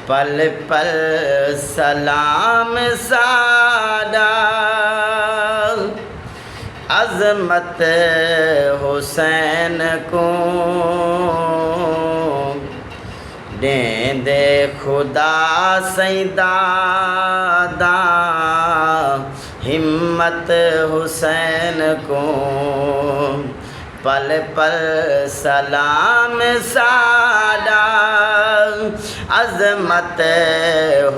پل پل سلام سادہ عظمت حسین کو دیں دے خدا سیدادہ ہمت حسین کو پل پل سلام سادہ عظمت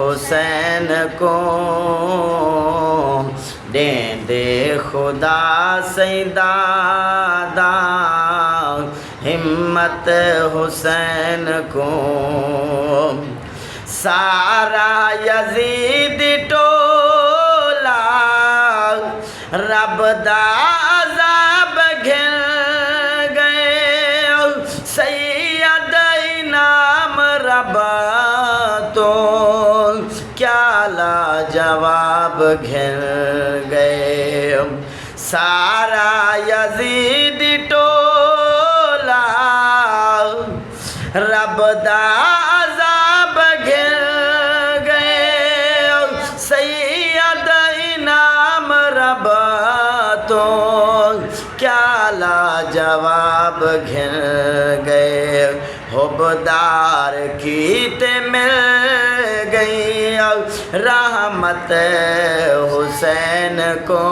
حسین کو دیں دے خدا سیدادہ ہمت حسین کو سارا یزید ٹولا رب دا عذاب گھر گئے سید انعام رب تو کیا لاجواب گھر گئے سارا یزید ٹولا رب دا عذاب گھر گئے سید انعام رب تو کیا لاجواب گھر گئے حبدار کی تے مل گئی رحمت حسین کو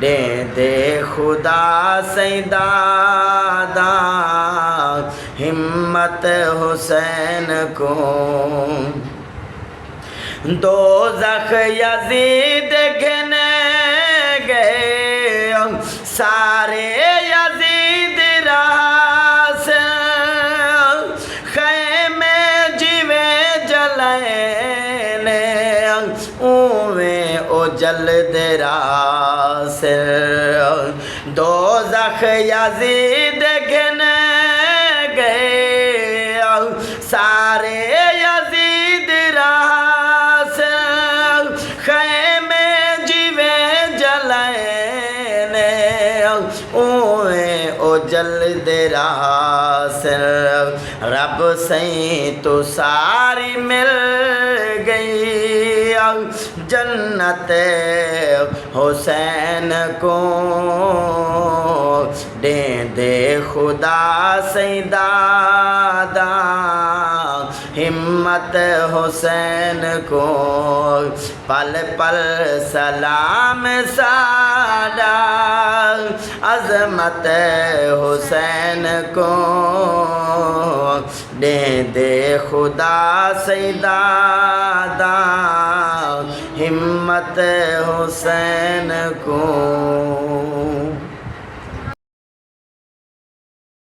دیں دے خدا سیدادہ ہمت حسین کو دوزخ یزید گھنے گئے سارے یزید راہ سے خیمے جیوے جلائنے اویں او جل دراہ سے دوزخ یزید گھنے گئے سارے یزید راہ سے خیمے جیوے جلائنے اویں او جل دراہ سے رب سائیں تو ساری مل گئی جنت حسین کو دیں دے خدا سیدادہ ہمت حسین کو پل پل سلام سادہ عظمت حسین کو دیں دے خدا سیدادہ ہمت حسین کو